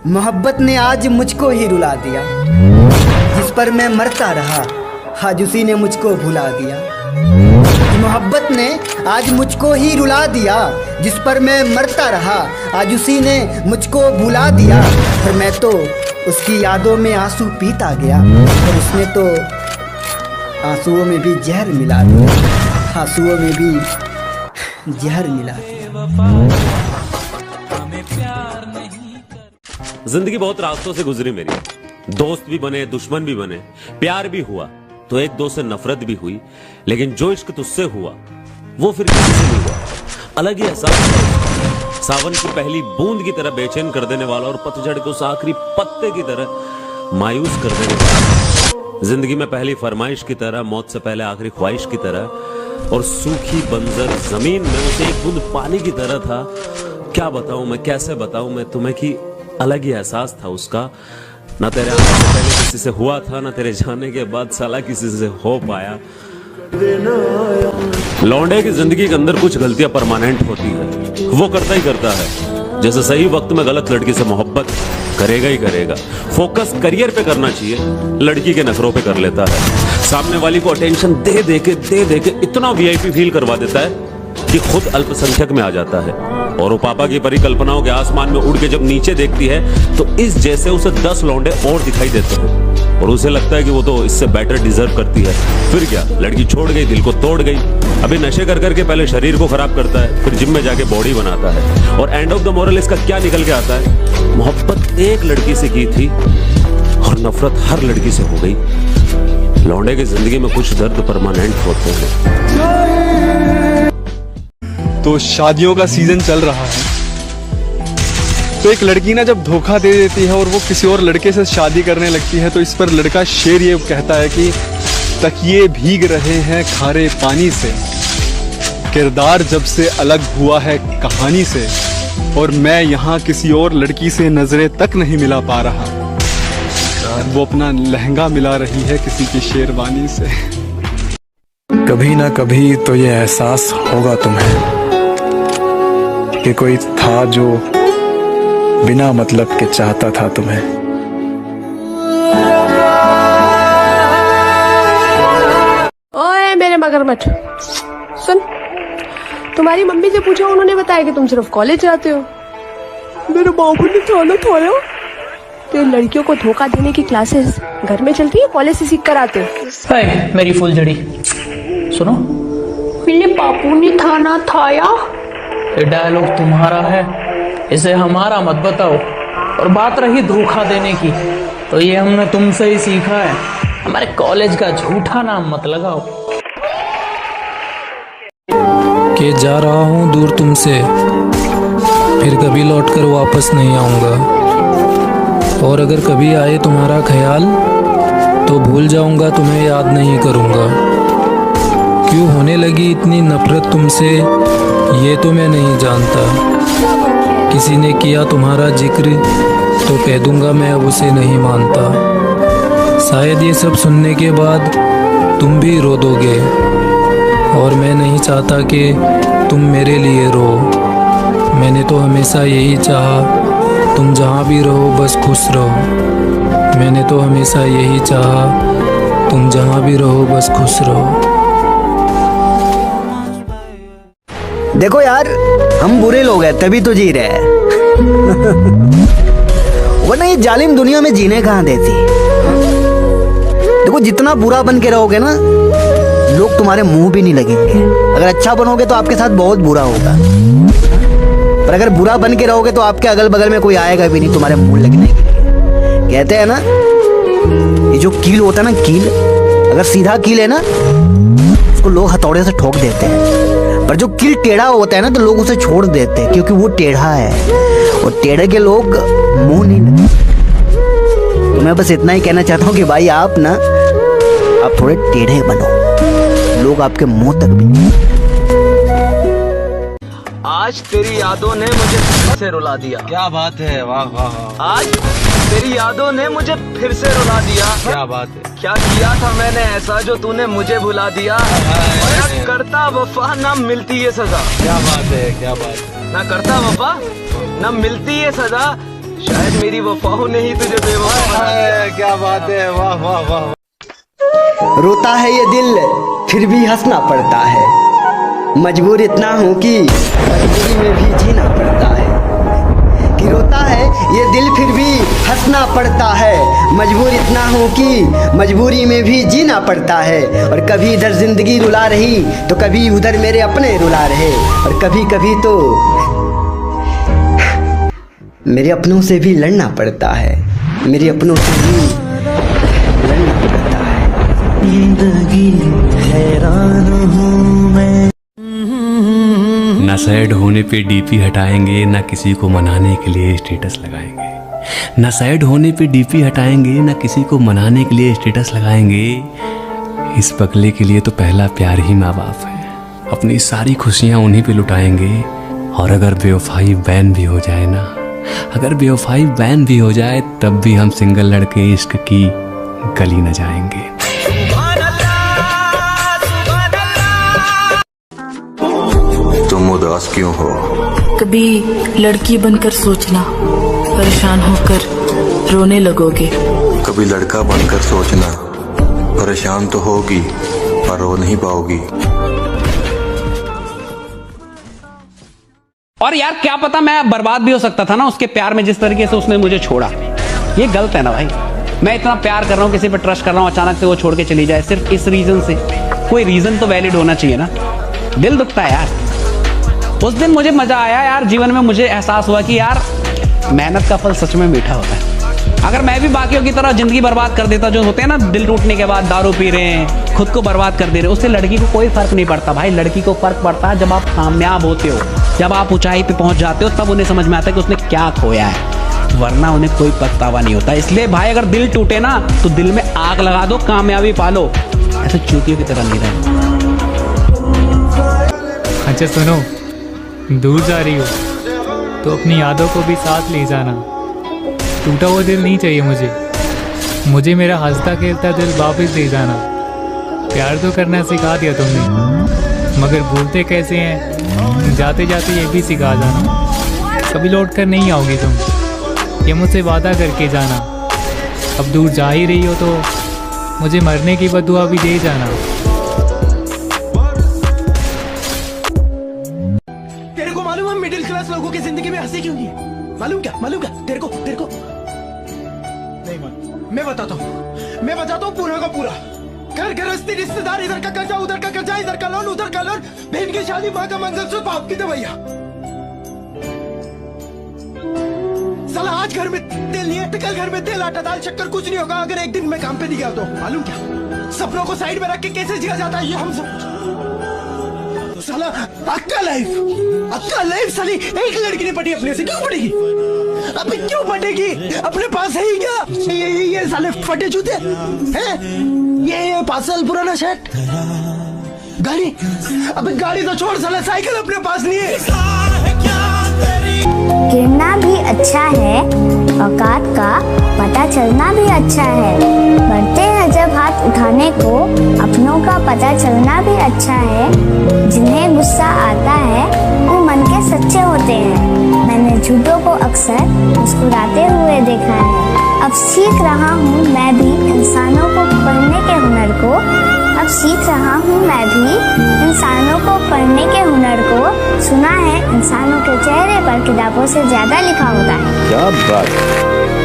मोहब्बत ने आज मुझको ही रुला दिया, जिस पर मैं मरता रहा आज उसी ने मुझको भुला दिया। मोहब्बत ने आज मुझको ही रुला दिया, जिस पर मैं मरता रहा आज उसी ने मुझको भुला दिया। और मैं तो उसकी यादों में आंसू पीता गया, और उसने तो आंसुओं में भी जहर मिला दिया, आंसुओं में भी जहर मिला दिया। जिंदगी बहुत रास्तों से गुजरी मेरी, दोस्त भी बने, दुश्मन भी बने, प्यार भी हुआ तो एक दो से नफरत भी हुई, लेकिन जो इश्क तुझसे हुआ वो फिर किसी से नहीं हुआ। अलग ही एहसास था, सावन की पहली बूंद की तरह बेचैन कर देने वाला और पतझड़ को उस आखिरी पत्ते की तरह मायूस कर देने वाला। जिंदगी में पहली फरमाइश की तरह, मौत से पहले आखिरी ख्वाहिश की तरह, और सूखी बंजर जमीन में उसे एक बूंद पानी की तरह था। क्या बताऊं मैं, कैसे बताऊं मैं तुम्हें कि अलग ही एहसास था उसका। ना तेरे आने से पहले किसी से हुआ था, ना तेरे जाने के बाद साला किसी से हो पाया। लौंडे की जिंदगी के अंदर कुछ गलतियां परमानेंट होती है, वो करता ही करता है। जैसे सही वक्त में गलत लड़की से मोहब्बत करेगा ही करेगा। फोकस करियर पे करना चाहिए, लड़की के नखरों पे कर लेता है। सामने वाली को अटेंशन दे दे के इतना वीआईपी फील करवा देता है कि खुद अल्पसंख्यक में आ जाता है। और वो पापा की परिकल्पनाओं के आसमान में उड़ के जब नीचे देखती है तो इस जैसे उसे 10 लौंडे और दिखाई देते हैं, और उसे लगता है कि वो तो इससे बेटर डिजर्व करती है। फिर क्या, लड़की छोड़ गई, दिल को तोड़ गई। अभी नशे कर करके पहले शरीर को खराब करता है, फिर जिम में जाके बॉडी बनाता है। और एंड ऑफ द मोरल इसका क्या निकल के आता है? मोहब्बत एक लड़की से की थी और नफरत हर लड़की से हो गई। लौंडे की जिंदगी में कुछ दर्द परमानेंट होते हैं। तो शादियों का सीजन चल रहा है, तो एक लड़की ना जब धोखा दे देती है और वो किसी और लड़के से शादी करने लगती है, तो इस पर लड़का शेर ये कहता है कि तकिए भीग रहे हैं खारे पानी से, किरदार जब से अलग हुआ है कहानी से, और मैं यहाँ किसी और लड़की से नजरें तक नहीं मिला पा रहा। वो अपना लहंगा मिला रही है किसी की शेरवानी से। कभी ना कभी तो ये एहसास होगा तुम्हें कि कोई था जो बिना मतलब के चाहता था तुम्हें। ओए मेरे मगरमच्छ सुन, तुम्हारी मम्मी से पूछो, उन्होंने बताया कि तुम सिर्फ कॉलेज जाते हो। मेरे बाबू ने खाना खाया। तो लड़कियों को धोखा देने की क्लासेस घर में चलती है, कॉलेज से सीख कर आते हो। मेरी फुलझड़ी सुनो, मेरे बाबू ने खाना खाया। ये डायलॉग तुम्हारा है, इसे हमारा मत बताओ। और बात रही धोखा देने की, तो ये हमने तुमसे ही सीखा है। हमारे कॉलेज का झूठा नाम मत लगाओ। कि जा रहा हूँ दूर तुमसे, फिर कभी लौटकर वापस नहीं आऊँगा। और अगर कभी आए तुम्हारा ख्याल, तो भूल जाऊँगा, तुम्हें याद नहीं करूँगा। क्यों होने लगी इतनी नफरत तुमसे, ये तो मैं नहीं जानता। किसी ने किया तुम्हारा जिक्र, तो कह दूंगा मैं अब उसे नहीं मानता। शायद ये सब सुनने के बाद तुम भी रो दोगे, और मैं नहीं चाहता कि तुम मेरे लिए रो। मैंने तो हमेशा यही चाहा, तुम जहाँ भी रहो बस खुश रहो। मैंने तो हमेशा यही चाहा, तुम जहाँ भी रहो बस खुश रहो। देखो यार, हम बुरे लोग हैं तभी तो जी रहे हैं। वरना ये जालिम दुनिया में जीने कहाँ देती। देखो, जितना बुरा बन के रहोगे ना, लोग तुम्हारे मुंह भी नहीं लगेंगे। अगर अच्छा बनोगे तो आपके साथ बहुत बुरा होगा, पर अगर बुरा बन के रहोगे तो आपके अगल बगल में कोई आएगा भी नहीं तुम्हारे मुंह लगने के लिए। कहते हैं ना, ये जो कील होता है ना, कील अगर सीधा कील है ना, उसको लोग हथौड़े से ठोक देते हैं। पर जो कील टेढ़ा होता है ना, तो लोग उसे छोड़ देते हैं, क्योंकि वो टेढ़ा है। और टेढ़े के लोग मुंह नहीं लगते। तो मैं बस इतना ही कहना चाहता हूँ कि भाई आप थोड़े टेढ़े बनो, लोग आपके मुंह तक भी नहीं। आज तेरी यादों ने मुझे फिर से रुला दिया। क्या बात है, वाह वाह वाह। आज तेरी यादों ने मुझे फिर से रुला दिया। क्या बात है। क्या किया था मैंने ऐसा जो तूने मुझे भुला दिया। ना करता वफा ना मिलती ये सजा। क्या बात है, क्या बात है। ना करता वफा ना मिलती ये सजा, शायद मेरी वफाओं ने ही तुझे बेवफा बना दिया। क्या बात है, वाह वाह वाह। रोता है ये दिल फिर भी हंसना पड़ता है, मजबूर इतना हूँ कि मजबूरी में भी जीना पड़ता है। कि रोता है ये दिल फिर भी हंसना पड़ता है, मजबूर इतना हूँ कि मजबूरी में भी जीना पड़ता है। और कभी इधर जिंदगी रुला रही तो कभी उधर मेरे अपने रुला रहे, और कभी कभी तो मेरे अपनों से भी लड़ना पड़ता है, मेरे अपनों से भी लड़ना पड़ता है। जिंदगी हैरान हूँ मैं। ना सैड होने पे डीपी हटाएंगे, ना किसी को मनाने के लिए स्टेटस लगाएंगे। ना सैड होने पे डीपी हटाएंगे, ना किसी को मनाने के लिए स्टेटस लगाएंगे। इस पगले के लिए तो पहला प्यार ही माँ बाप है, अपनी सारी खुशियाँ उन्हीं पे लुटाएंगे। और अगर बेवफाई बैन भी हो जाए ना, अगर बेवफाई बैन भी हो जाए, तब भी हम सिंगल लड़के इश्क की गली न जाएंगे। तुम उदास क्यों हो? कभी लड़की बनकर सोचना, परेशान होकर रोने लगोगे। कभी लड़का बनकर सोचना, परेशान तो होगी पर रो नहीं पाओगी। और यार क्या पता, मैं बर्बाद भी हो सकता था ना उसके प्यार में, जिस तरीके से उसने मुझे छोड़ा। ये गलत है ना भाई। मैं इतना प्यार कर रहा हूँ, किसी पे ट्रस्ट कर रहा हूँ, अचानक से वो छोड़ के चली जाए सिर्फ इस रीजन से। कोई रीजन तो वैलिड होना चाहिए ना। दिल दुखता है यार। उस दिन मुझे मजा आया यार, जीवन में मुझे एहसास हुआ कि यार मेहनत का फल सच में मीठा होता है। अगर मैं भी बाकियों की तरह जिंदगी बर्बाद कर देता, जो होते हैं ना दिल टूटने के बाद दारू पी रहे हैं, खुद को बर्बाद कर दे रहे हैं, उससे लड़की को कोई फर्क नहीं पड़ता भाई। लड़की को फर्क पड़ता है जब आप कामयाब होते हो, जब आप ऊंचाई पे पहुंच जाते हो, तब उन्हें समझ में आता है कि उसने क्या खोया है, वरना उन्हें कोई पछतावा नहीं होता। इसलिए भाई अगर दिल टूटे ना तो दिल में आग लगा दो, कामयाबी पालो, ऐसे चूतियों की तरह नहीं रहे। अच्छा सुनो, दूर जा रही हो तो अपनी यादों को भी साथ ले जाना। टूटा हुआ दिल नहीं चाहिए मुझे मेरा हंसता खेलता दिल वापस दे जाना। प्यार तो करना सिखा दिया तुमने, मगर भूलते कैसे हैं, जाते जाते ये भी सिखा जाना। कभी लौट कर नहीं आओगी तुम, ये मुझसे वादा करके जाना। अब दूर जा ही रही हो तो मुझे मरने की बदुआ भी दे जाना। तेरे को मालूम है मिडिल क्लास लोगों की जिंदगी में हंसी क्यों नहीं है? मालूम क्या तेरे को नहीं मालूम। मैं बताता हूँ पूरा का पूरा। घर गृहस्थी, रिश्तेदार, इधर का कर्जा, उधर का कर्जा, इधर का लोन, उधर का लोन, बहन की शादी, माँ का मंगलसूत्र, बाप की दवाइयाँ। साला आज घर में तेल नहीं है, कल घर में तेल, आटा, दाल, शक्कर कुछ नहीं होगा अगर एक दिन मैं काम पे नहीं गया तो। मालूम क्या, सपनों को साइड में रख के कैसे जिया जाता है ये हम सब। साला अक्का लाइफ साली एक लड़की ने पटी, अपने से क्यों पटेगी? अबे क्यों पटेगी? अपने पास है ही क्या? ये साले फटे जूते हैं, ये पार्सल पुराना शर्ट, गाड़ी। अबे गाड़ी तो छोड़, साला साइकिल अपने पास नहीं है। गिरना भी अच्छा है, औकात का पता चलना भी अच्छा है। बढ़ते हैं जब हाथ उठाने को, अपनों का पता चलना भी अच्छा है। जिन्हें गुस्सा आता है वो मन के सच्चे होते हैं। मैंने झूठों को अक्सर मुस्कुराते हुए देखा है। अब सीख रहा हूँ मैं भी इंसानों को पढ़ने के हुनर को। अब सीख रहा हूँ मैं भी इंसानों को पढ़ने के हुनर को। सुना है इंसानों के चेहरे पर किताबों से ज्यादा लिखा होता है। क्या बात।